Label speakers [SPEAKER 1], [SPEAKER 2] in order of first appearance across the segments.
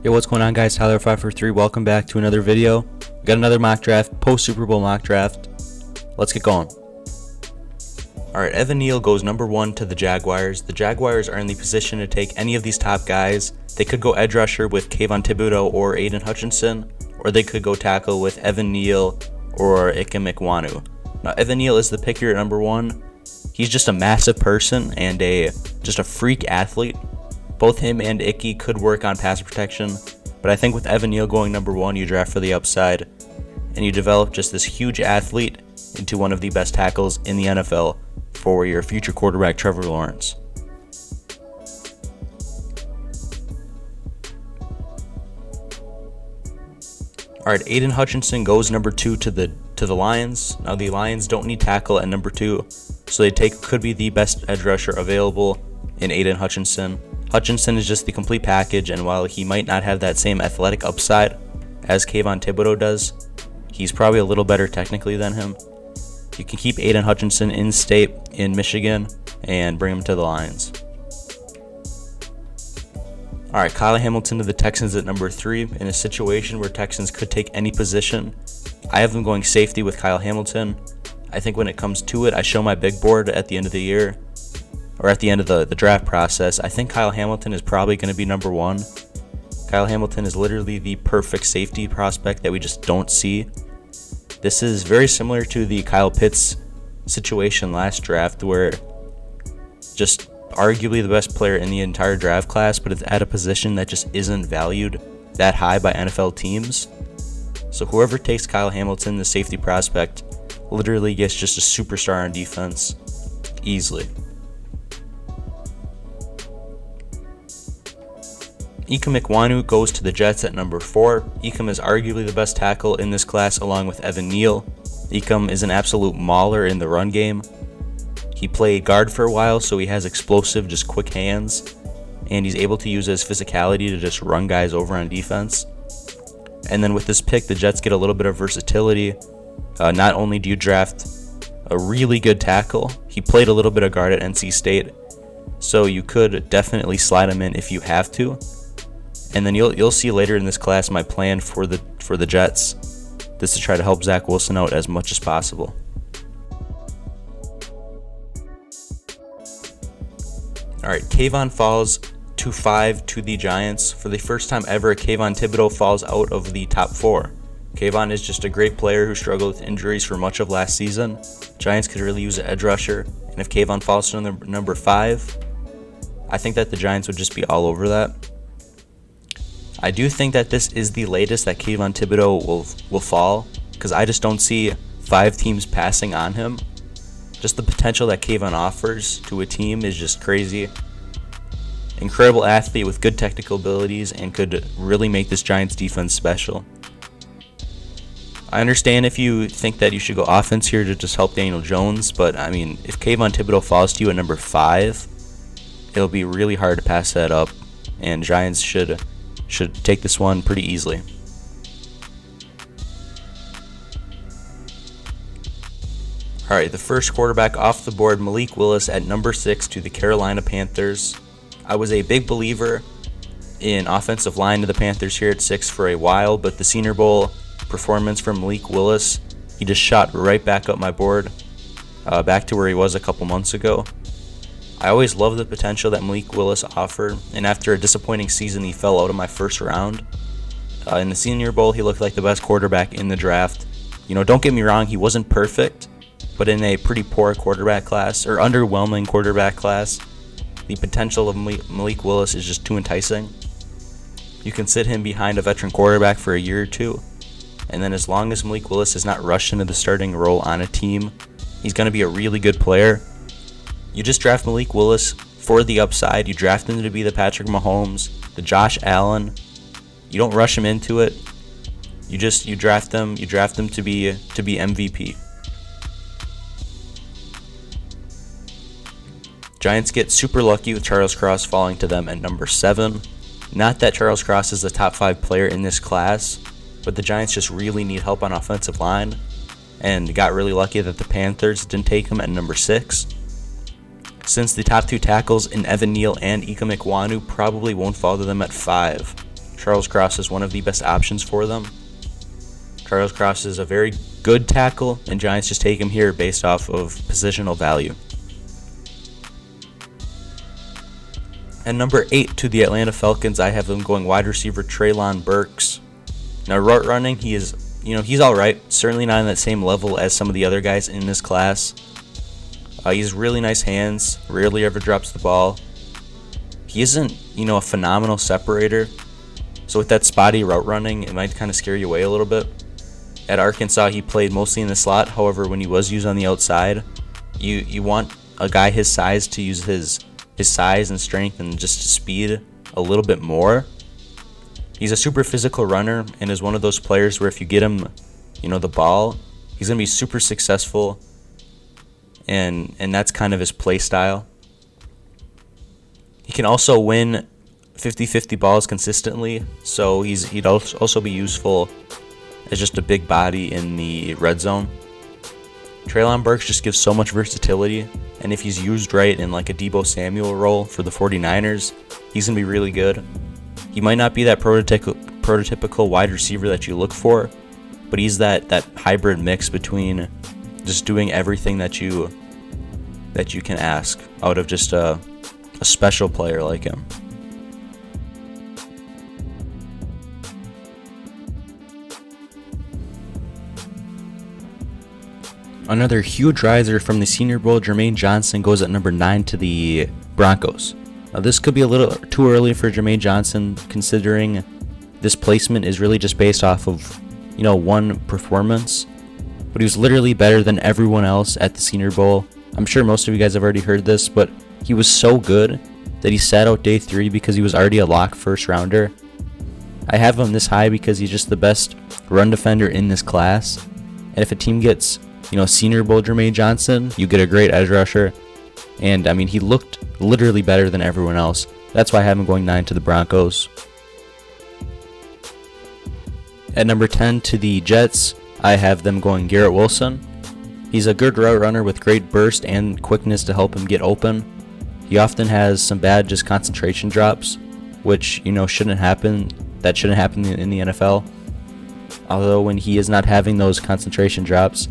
[SPEAKER 1] Yo, what's going on, guys? Tyler 543. Welcome back to another video. We got another mock draft, post Super Bowl mock draft. Let's get going. Alright, Evan Neal goes number 1 to the Jaguars. The Jaguars are in the position to take any of these top guys. They could go edge rusher with Kayvon Thibodeaux or Aiden Hutchinson, or they could go tackle with Evan Neal or Icky Ekwonu. Now, Evan Neal is the pick here at number 1. He's just a massive person and just a freak athlete. Both him and Icky could work on pass protection, but I think with Evan Neal going number 1, you draft for the upside, and you develop just this huge athlete into one of the best tackles in the NFL for your future quarterback, Trevor Lawrence. Alright, Aiden Hutchinson goes number 2 to the Lions. Now, the Lions don't need tackle at number 2, so could be the best edge rusher available in Aiden Hutchinson. Hutchinson is just the complete package, and while he might not have that same athletic upside as Kayvon Thibodeaux does, he's probably a little better technically than him. You can keep Aiden Hutchinson in state in Michigan and bring him to the Lions. Alright, Kyle Hamilton to the Texans at number 3. In a situation where Texans could take any position, I have them going safety with Kyle Hamilton. I think when it comes to it, I show my big board at the end of the year, or at the end of the draft process. I think Kyle Hamilton is probably going to be number 1. Kyle Hamilton is literally the perfect safety prospect that we just don't see. This is very similar to the Kyle Pitts situation last draft, where just arguably the best player in the entire draft class, but it's at a position that just isn't valued that high by NFL teams. So whoever takes Kyle Hamilton, the safety prospect, literally gets just a superstar on defense easily. Icky Ekwonu goes to the Jets at number 4. Ikem is arguably the best tackle in this class along with Evan Neal. Ikem is an absolute mauler in the run game. He played guard for a while, so he has explosive, just quick hands, and he's able to use his physicality to just run guys over on defense. And then with this pick, the Jets get a little bit of versatility. Not only do you draft a really good tackle, he played a little bit of guard at NC State, so you could definitely slide him in if you have to. And then you'll see later in this class my plan for the Jets. This is to try to help Zach Wilson out as much as possible. Alright, Kayvon falls to 5 to the Giants. For the first time ever, Kayvon Thibodeaux falls out of the top 4. Kayvon is just a great player who struggled with injuries for much of last season. Giants could really use an edge rusher, and if Kayvon falls to number 5, I think that the Giants would just be all over that. I do think that this is the latest that Kayvon Thibodeaux will fall, because I just don't see 5 teams passing on him. Just the potential that Kayvon offers to a team is just crazy. Incredible athlete with good technical abilities and could really make this Giants defense special. I understand if you think that you should go offense here to just help Daniel Jones, but I mean, if Kayvon Thibodeaux falls to you at number 5, it'll be really hard to pass that up, and Giants should take this one pretty easily. Alright, the first quarterback off the board, Malik Willis at number 6 to the Carolina Panthers. I was a big believer in offensive line to the Panthers here at 6 for a while, but the Senior Bowl performance from Malik Willis, he just shot right back up my board, back to where he was a couple months ago. I always loved the potential that Malik Willis offered, and after a disappointing season, he fell out of my first round. In the Senior Bowl, he looked like the best quarterback in the draft. You know, don't get me wrong, he wasn't perfect, but in a pretty poor quarterback class, or underwhelming quarterback class, the potential of Malik Willis is just too enticing. You can sit him behind a veteran quarterback for a year or two, and then as long as Malik Willis is not rushed into the starting role on a team, he's going to be a really good player. You just draft Malik Willis for the upside. You draft him to be the Patrick Mahomes, the Josh Allen. You don't rush him into it. You draft him to be MVP. Giants get super lucky with Charles Cross falling to them at number 7. Not that Charles Cross is the top 5 player in this class, but the Giants just really need help on offensive line, and got really lucky that the Panthers didn't take him at number 6. Since the top 2 tackles in Evan Neal and Icky Ekwonu probably won't fall to them at 5, Charles Cross is one of the best options for them. Charles Cross is a very good tackle, and Giants just take him here based off of positional value. At number 8 to the Atlanta Falcons, I have them going wide receiver Treylon Burks. Now, route running, he's all right. Certainly not on that same level as some of the other guys in this class. He has really nice hands, rarely ever drops the ball. He isn't, a phenomenal separator. So with that spotty route running, it might kind of scare you away a little bit. At Arkansas, he played mostly in the slot. However, when he was used on the outside, you want a guy his size to use his size and strength and just speed a little bit more. He's a super physical runner and is one of those players where if you get him, the ball, he's going to be super successful. And that's kind of his play style. He can also win 50-50 balls consistently, so he'd also be useful as just a big body in the red zone. Treylon Burks just gives so much versatility, and if he's used right in like a Deebo Samuel role for the 49ers, he's going to be really good. He might not be that prototypical wide receiver that you look for, but he's that hybrid mix between just doing everything that you can ask out of just a special player like him. Another huge riser from the Senior Bowl, Jermaine Johnson, goes at number 9 to the Broncos. Now, this could be a little too early for Jermaine Johnson, considering this placement is really just based off of, one performance. But he was literally better than everyone else at the Senior Bowl. I'm sure most of you guys have already heard this, but he was so good that he sat out day 3 because he was already a lock first rounder. I have him this high because he's just the best run defender in this class. And if a team gets, Senior Bowl Jermaine Johnson, you get a great edge rusher. And, he looked literally better than everyone else. That's why I have him going 9 to the Broncos. At number 10 to the Jets, I have them going Garrett Wilson. He's a good route runner with great burst and quickness to help him get open. He often has some bad just concentration drops, which, shouldn't happen. That shouldn't happen in the NFL. Although when he is not having those concentration drops,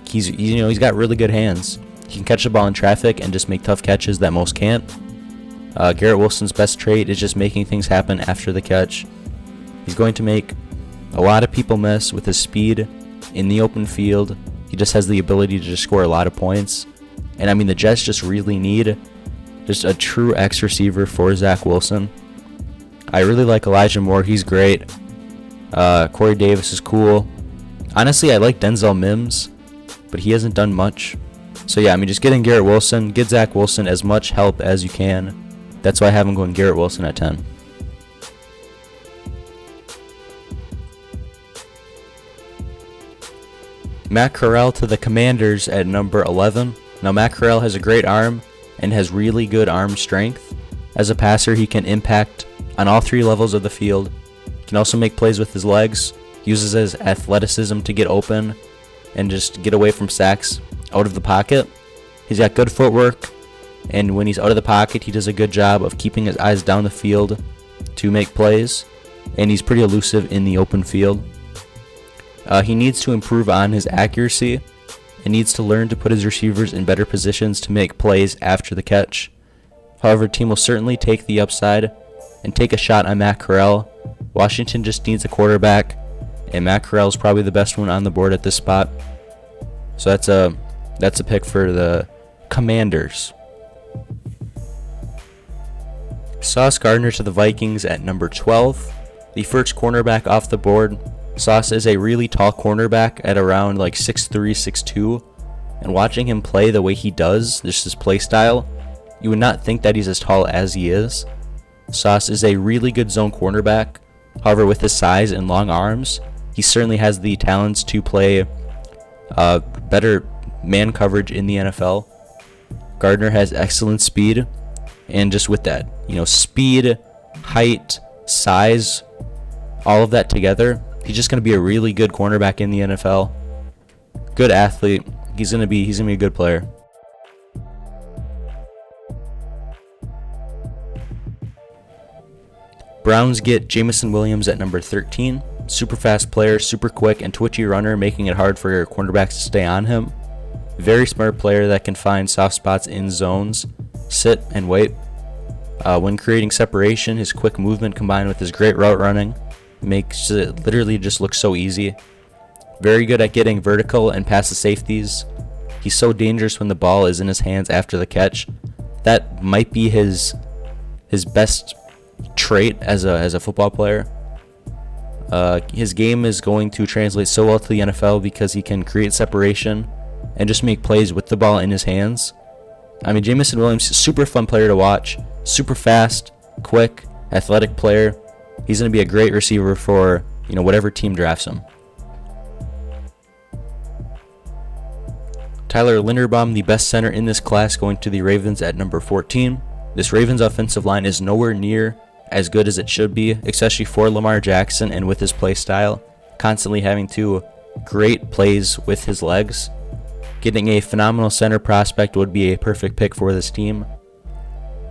[SPEAKER 1] he's got really good hands. He can catch the ball in traffic and just make tough catches that most can't. Garrett Wilson's best trait is just making things happen after the catch. He's going to make a lot of people miss with his speed in the open field. He just has the ability to just score a lot of points. And the Jets just really need just a true X receiver for Zach Wilson. I really like Elijah Moore. He's great. Corey Davis is cool. Honestly, I like Denzel Mims, but he hasn't done much. So yeah, just getting Garrett Wilson, get Zach Wilson as much help as you can. That's why I have him going Garrett Wilson at 10. Matt Corral to the Commanders at number 11. Now, Matt Corral has a great arm and has really good arm strength. As a passer, he can impact on all 3 levels of the field. He can also make plays with his legs. He uses his athleticism to get open and just get away from sacks out of the pocket. He's got good footwork, and when he's out of the pocket, he does a good job of keeping his eyes down the field to make plays, and he's pretty elusive in the open field. He needs to improve on his accuracy and needs to learn to put his receivers in better positions to make plays after the catch. However, a team will certainly take the upside and take a shot on Matt Corral. Washington just needs a quarterback, and Matt Corral is probably the best one on the board at this spot. So that's a pick for the Commanders. Sauce Gardner to the Vikings at number 12. The first cornerback off the board. Sauce is a really tall cornerback at around 6'3", 6'2", and watching him play the way he does, just his play style, you would not think that he's as tall as he is. Sauce is a really good zone cornerback. However, with his size and long arms, he certainly has the talents to play better man coverage in the NFL. Gardner has excellent speed, and just with that, speed, height, size, all of that together, he's just going to be a really good cornerback in the NFL. Good athlete. He's going to be a good player. Browns get Jameson Williams at number 13. Super fast player, super quick and twitchy runner, making it hard for your cornerbacks to stay on him. Very smart player that can find soft spots in zones, sit and wait. When creating separation, his quick movement combined with his great route running makes it literally just look so easy. Very good at getting vertical and past the safeties. He's so dangerous when the ball is in his hands after the catch. That might be his best trait as a football player. His game is going to translate so well to the NFL because he can create separation and just make plays with the ball in his hands. I mean, Jameson Williams, super fun player to watch. Super fast, quick, athletic player. He's going to be a great receiver for, whatever team drafts him. Tyler Linderbaum, the best center in this class, going to the Ravens at number 14. This Ravens offensive line is nowhere near as good as it should be, especially for Lamar Jackson and with his play style, constantly having to create plays with his legs. Getting a phenomenal center prospect would be a perfect pick for this team.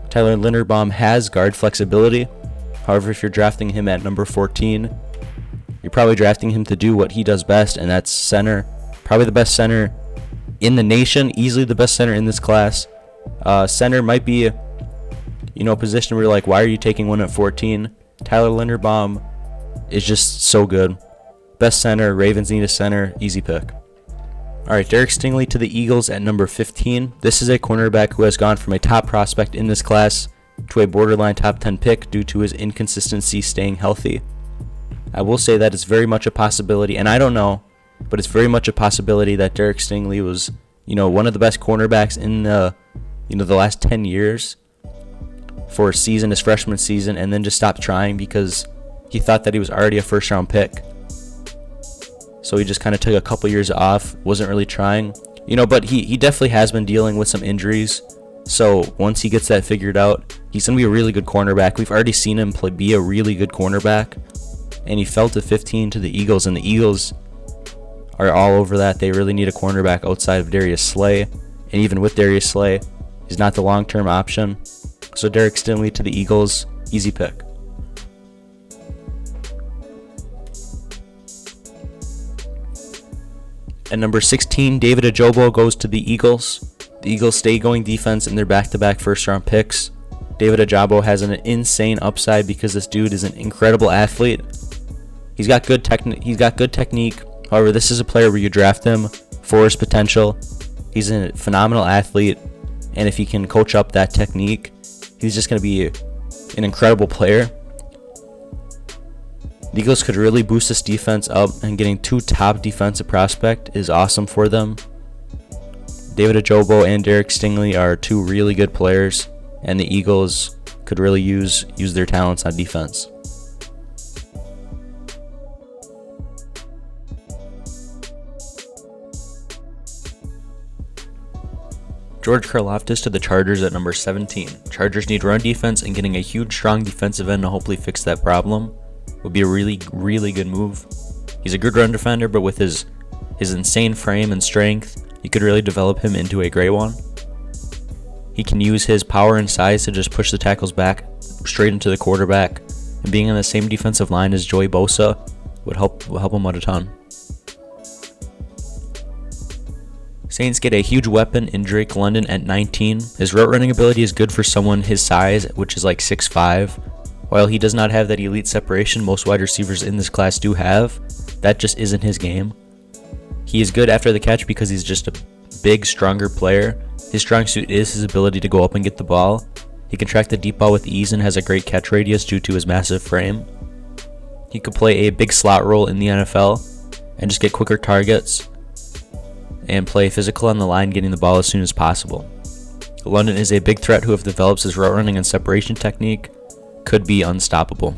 [SPEAKER 1] Tyler Linderbaum has guard flexibility. However, if you're drafting him at number 14, you're probably drafting him to do what he does best, and that's center. Probably the best center in the nation, easily the best center in this class. Center might be, a position where you're like, why are you taking one at 14? Tyler Linderbaum is just so good. Best center, Ravens need a center, easy pick. Alright, Derek Stingley to the Eagles at number 15. This is a cornerback who has gone from a top prospect in this class to a borderline top 10 pick due to his inconsistency staying healthy. I will say that it's very much a possibility, and I don't know, but it's very much a possibility that Derek Stingley was, one of the best cornerbacks in the last 10 years for a season, his freshman season, and then just stopped trying because he thought that he was already a first round pick. So he just kind of took a couple years off, wasn't really trying. But he definitely has been dealing with some injuries. So once he gets that figured out, he's going to be a really good cornerback. We've already seen him be a really good cornerback. And he fell to 15 to the Eagles, and the Eagles are all over that. They really need a cornerback outside of Darius Slay. And even with Darius Slay, he's not the long-term option. So Derek Stingley to the Eagles, easy pick. At number 16, David Ojabo goes to the Eagles. The Eagles stay going defense in their back-to-back first-round picks. David Ojabo has an insane upside because this dude is an incredible athlete. He's got good technique. However, this is a player where you draft him for his potential. He's a phenomenal athlete, and if he can coach up that technique, he's just going to be an incredible player. The Eagles could really boost this defense up, and getting two top defensive prospects is awesome for them. David Ojabo and Derek Stingley are two really good players, and the Eagles could really use their talents on defense. George Karlaftis to the Chargers at number 17. Chargers need run defense, and getting a huge, strong defensive end to hopefully fix that problem would be a really, really good move. He's a good run defender, but with his insane frame and strength, you could really develop him into a great one. He can use his power and size to just push the tackles back straight into the quarterback, and being on the same defensive line as Joey Bosa will help him out a ton. Saints get a huge weapon in Drake London at 19. His route running ability is good for someone his size, which is like 6'5". While he does not have that elite separation most wide receivers in this class do have, that just isn't his game. He is good after the catch because he's just a big, stronger player. His strong suit is his ability to go up and get the ball. He can track the deep ball with ease and has a great catch radius due to his massive frame. He could play a big slot role in the NFL and just get quicker targets and play physical on the line, getting the ball as soon as possible. London is a big threat who, if develops his route running and separation technique, could be unstoppable.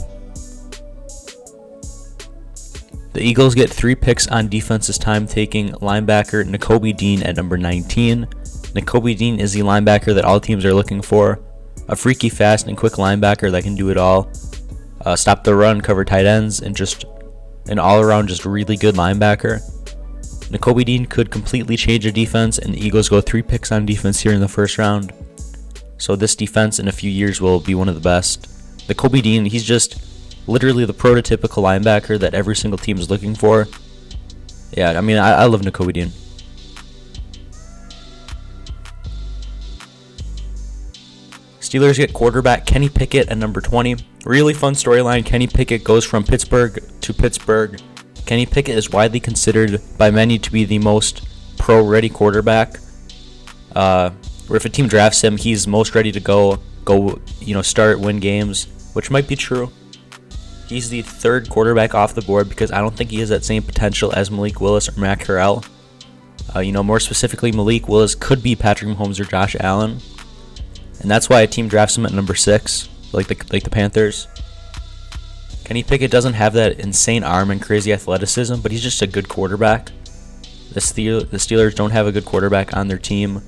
[SPEAKER 1] The Eagles get 3 picks on defense this time, taking linebacker Nakobe Dean at number 19. Nakobe Dean is the linebacker that all teams are looking for. A freaky fast and quick linebacker that can do it all. Stop the run, cover tight ends, and just an all-around just really good linebacker. Nakobe Dean could completely change their defense, and the Eagles go 3 picks on defense here in the first round. So this defense in a few years will be one of the best. Nakobe Dean, he's just literally the prototypical linebacker that every single team is looking for. Yeah, I mean, I love Nakobe Dean. Steelers get quarterback Kenny Pickett at number 20. Really fun storyline. Kenny Pickett goes from Pittsburgh to Pittsburgh. Kenny Pickett is widely considered by many to be the most pro-ready quarterback. Where if a team drafts him, he's most ready to go, start, win games, which might be true. He's the third quarterback off the board because I don't think he has that same potential as Malik Willis or Matt Corral. More specifically, Malik Willis could be Patrick Mahomes or Josh Allen. And that's why a team drafts him at number 6, like the Panthers. Kenny Pickett doesn't have that insane arm and crazy athleticism, but he's just a good quarterback. The Steelers don't have a good quarterback on their team.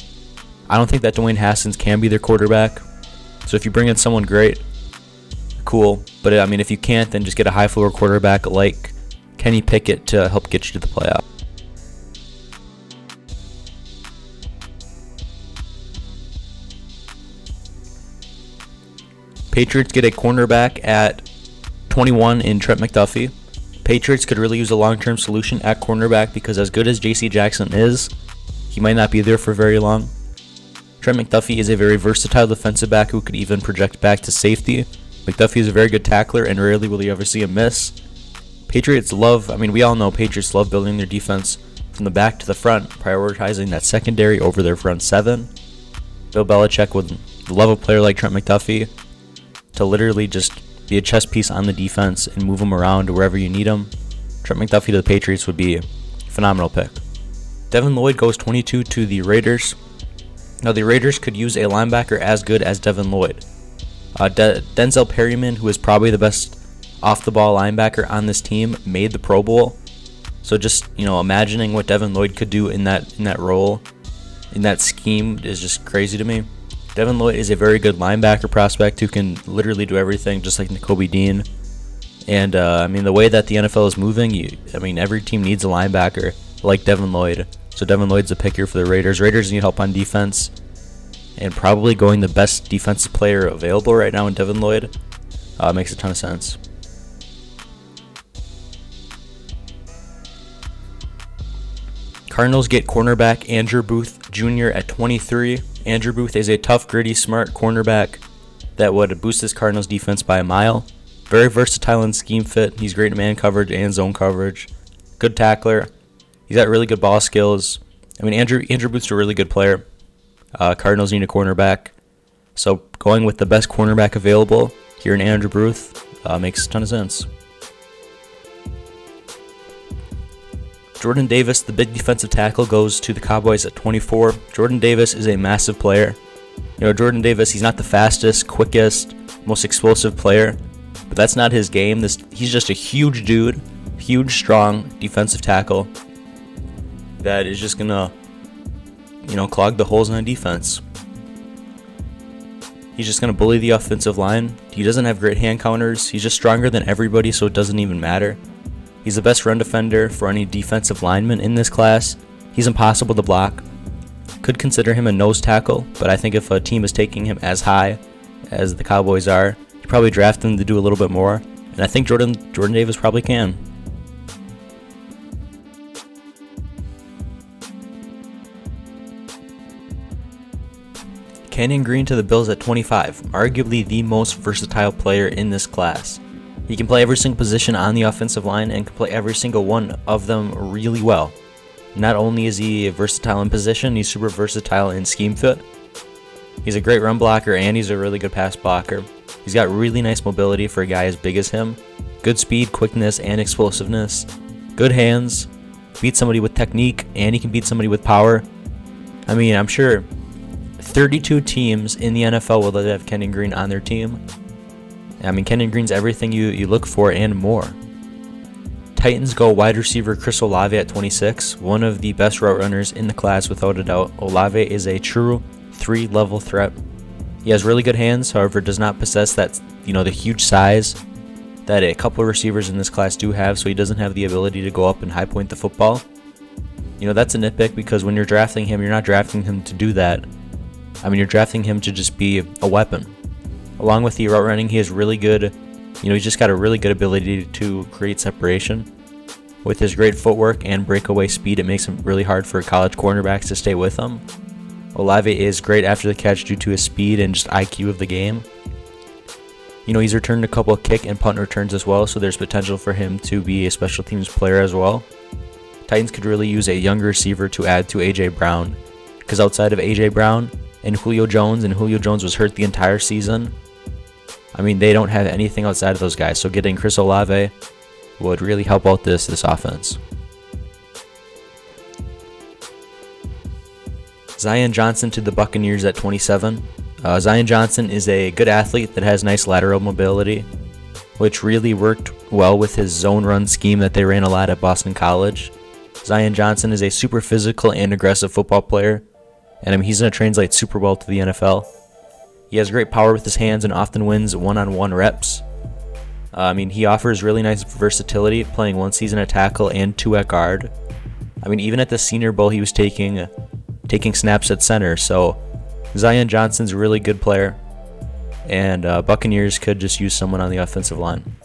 [SPEAKER 1] I don't think that Dwayne Haskins can be their quarterback. So if you bring in someone great, cool. But I mean, if you can't, then just get a high floor quarterback like Kenny Pickett to help get you to the playoffs. Patriots get a cornerback at 21 in Trent McDuffie. Patriots could really use a long-term solution at cornerback because as good as J.C. Jackson is, he might not be there for very long. Trent McDuffie is a very versatile defensive back who could even project back to safety. McDuffie is a very good tackler and rarely will you ever see him miss. We all know Patriots love building their defense from the back to the front, prioritizing that secondary over their front seven. Bill Belichick would love a player like Trent McDuffie to literally just be a chess piece on the defense and move him around wherever you need him. Trent McDuffie to the Patriots would be a phenomenal pick. Devin Lloyd goes 22 to the Raiders. Now the Raiders could use a linebacker as good as Devin Lloyd. Denzel Perryman, who is probably the best off-the-ball linebacker on this team, made the Pro Bowl. So just imagining what Devin Lloyd could do in that role, in that scheme, is just crazy to me. Devin Lloyd is a very good linebacker prospect who can literally do everything, just like Nakobe Dean. And the way that the NFL is moving, every team needs a linebacker like Devin Lloyd. So Devin Lloyd's a picker for the Raiders. Raiders need help on defense, and probably going the best defensive player available right now in Devin Lloyd makes a ton of sense. Cardinals get cornerback Andrew Booth Jr. at 23. Andrew Booth is a tough, gritty, smart cornerback that would boost this Cardinals defense by a mile. Very versatile in scheme fit. He's great in man coverage and zone coverage. Good tackler. He's got really good ball skills. Andrew Booth's a really good player. Cardinals need a cornerback. So going with the best cornerback available here in Andrew Booth makes a ton of sense. Jordan Davis, the big defensive tackle, goes to the Cowboys at 24. Jordan Davis is a massive player. Jordan Davis, he's not the fastest, quickest, most explosive player, but that's not his game. He's just a huge dude, huge, strong defensive tackle that is just gonna, clog the holes in the defense. He's just gonna bully the offensive line. He doesn't have great hand counters. He's just stronger than everybody, so it doesn't even matter. He's the best run defender for any defensive lineman in this class. He's impossible to block. Could consider him a nose tackle, but I think if a team is taking him as high as the Cowboys are, you probably draft him to do a little bit more. And I think Jordan Davis probably can. Kenyon Green to the Bills at 25, arguably the most versatile player in this class. He can play every single position on the offensive line and can play every single one of them really well. Not only is he versatile in position, he's super versatile in scheme fit. He's a great run blocker and he's a really good pass blocker. He's got really nice mobility for a guy as big as him. Good speed, quickness, and explosiveness. Good hands. Beat somebody with technique and he can beat somebody with power. I'm sure 32 teams in the NFL will have Kenyon Green on their team. Kenyon Green's everything you look for and more. Titans go wide receiver Chris Olave at 26, one of the best route runners in the class without a doubt. Olave is a true 3-level threat. He has really good hands, however does not possess that, the huge size that a couple of receivers in this class do have, so he doesn't have the ability to go up and high point the football. That's a nitpick because when you're drafting him, you're not drafting him to do that. You're drafting him to just be a weapon. Along with the route running, he has really good He's just got a really good ability to create separation. With his great footwork and breakaway speed, it makes it really hard for college cornerbacks to stay with him. Olave is great after the catch due to his speed and just IQ of the game. He's returned a couple of kick and punt returns as well, so there's potential for him to be a special teams player as well. Titans could really use a younger receiver to add to A.J. Brown, because outside of A.J. Brown and Julio Jones was hurt the entire season, they don't have anything outside of those guys, so getting Chris Olave would really help out this offense. Zion Johnson to the Buccaneers at 27. Zion Johnson is a good athlete that has nice lateral mobility, which really worked well with his zone run scheme that they ran a lot at Boston College. Zion Johnson is a super physical and aggressive football player, and he's going to translate super well to the NFL. He has great power with his hands and often wins one-on-one reps. He offers really nice versatility, playing one season at tackle and two at guard. Even at the Senior Bowl, he was taking snaps at center, so Zion Johnson's a really good player, and Buccaneers could just use someone on the offensive line.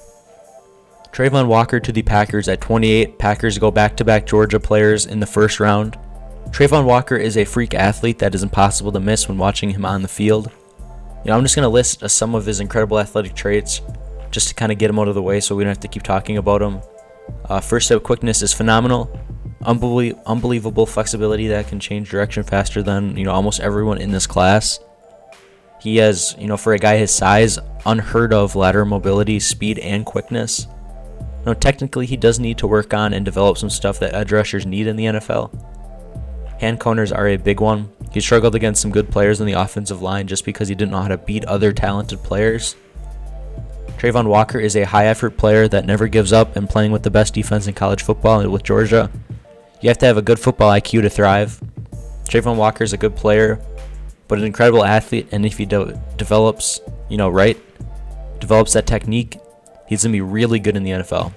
[SPEAKER 1] Travon Walker to the Packers at 28. Packers go back-to-back Georgia players in the first round. Travon Walker is a freak athlete that is impossible to miss when watching him on the field. I'm just going to list some of his incredible athletic traits just to kind of get him out of the way so we don't have to keep talking about him. First step quickness is phenomenal. Unbelievable flexibility that can change direction faster than almost everyone in this class. He has, for a guy his size, unheard of lateral mobility, speed, and quickness. Technically he does need to work on and develop some stuff that edge rushers need in the NFL. Hand counters are a big one. He struggled against some good players on the offensive line just because he didn't know how to beat other talented players. Travon Walker is a high-effort player that never gives up, and playing with the best defense in college football and with Georgia, you have to have a good football IQ to thrive. Travon Walker is a good player, but an incredible athlete, and if he develops that technique, he's going to be really good in the NFL.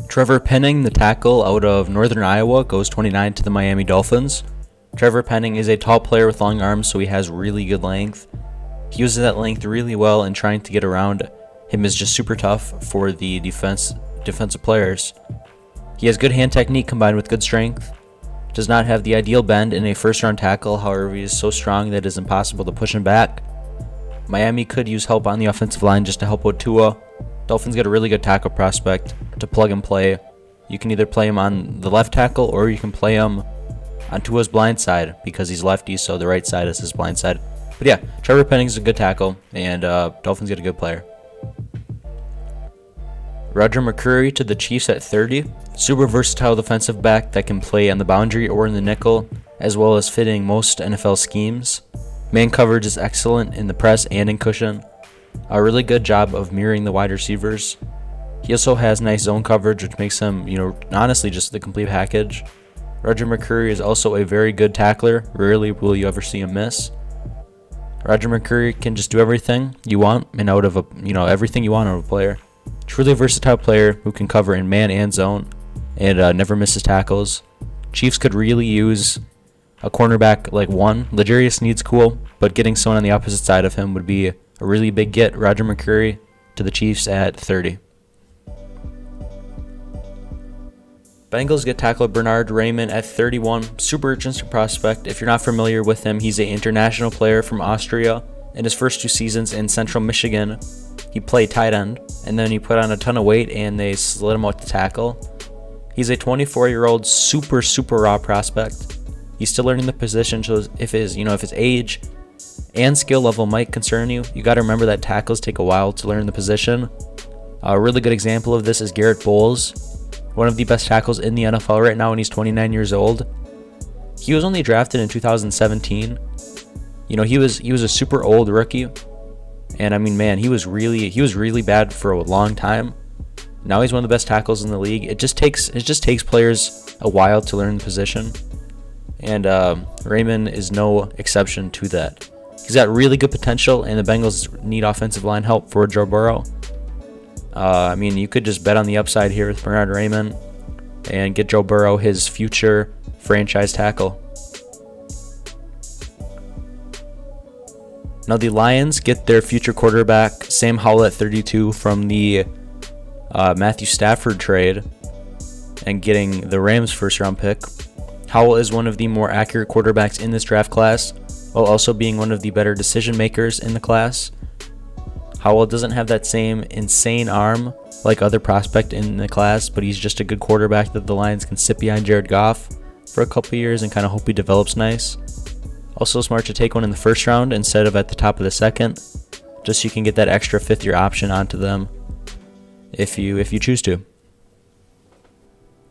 [SPEAKER 1] Trevor Penning, the tackle out of Northern Iowa, goes 29 to the Miami Dolphins. Trevor Penning is a tall player with long arms, so he has really good length. He uses that length really well, and trying to get around him is just super tough for the defensive players. He has good hand technique combined with good strength. Does not have the ideal bend in a first-round tackle, however, he is so strong that it is impossible to push him back. Miami could use help on the offensive line just to help out Tua. Dolphins get a really good tackle prospect to plug and play. You can either play him on the left tackle or you can play him on Tua's blind side because he's lefty, so the right side is his blind side. But yeah, Trevor Penning is a good tackle, and Dolphins get a good player. Roger McCreary to the Chiefs at 30. Super versatile defensive back that can play on the boundary or in the nickel, as well as fitting most NFL schemes. Man coverage is excellent in the press and in cushion. A really good job of mirroring the wide receivers. He also has nice zone coverage, which makes him, honestly just the complete package. Roger McCreary is also a very good tackler. Rarely will you ever see him miss. Roger McCreary can just do everything you want and out of everything you want out of a player. Truly versatile player who can cover in man and zone and never misses tackles. Chiefs could really use a cornerback like one. L'Jarius Sneed's cool, but getting someone on the opposite side of him would be a really big get. Roger McCreary to the Chiefs at 30. Bengals get tackle Bernhard Raimann at 31. Super interesting prospect. If you're not familiar with him, he's an international player from Austria. In his first 2 seasons in Central Michigan, he played tight end, and then he put on a ton of weight and they slid him out to tackle. He's a 24-year-old super raw prospect. He's still learning the position, so if his age and skill level might concern you, you got to remember that tackles take a while to learn the position. A really good example of this is Garrett Bowles, one of the best tackles in the NFL right now, and he's 29 years old. He was only drafted in 2017. He was a super old rookie, and he was really bad for a long time. Now he's one of the best tackles in the league. It just takes players a while to learn the position, and Raimann is no exception to that. He's got really good potential, and the Bengals need offensive line help for Joe Burrow. You could just bet on the upside here with Bernhard Raimann and get Joe Burrow his future franchise tackle. Now the Lions get their future quarterback Sam Howell at 32 from the Matthew Stafford trade and getting the Rams' first-round pick. Howell is one of the more accurate quarterbacks in this draft class, while also being one of the better decision-makers in the class. Howell doesn't have that same insane arm like other prospect in the class, but he's just a good quarterback that the Lions can sit behind Jared Goff for a couple years and kind of hope he develops nice. Also smart to take one in the first round instead of at the top of the second, just so you can get that extra fifth-year option onto them if you choose to.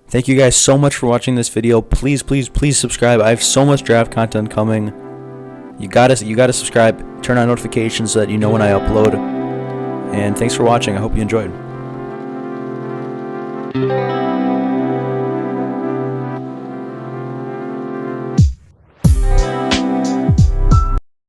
[SPEAKER 1] Thank you guys so much for watching this video. Please subscribe. I have so much draft content coming. You gotta subscribe, turn on notifications so that you know when I upload. And thanks for watching. I hope you enjoyed.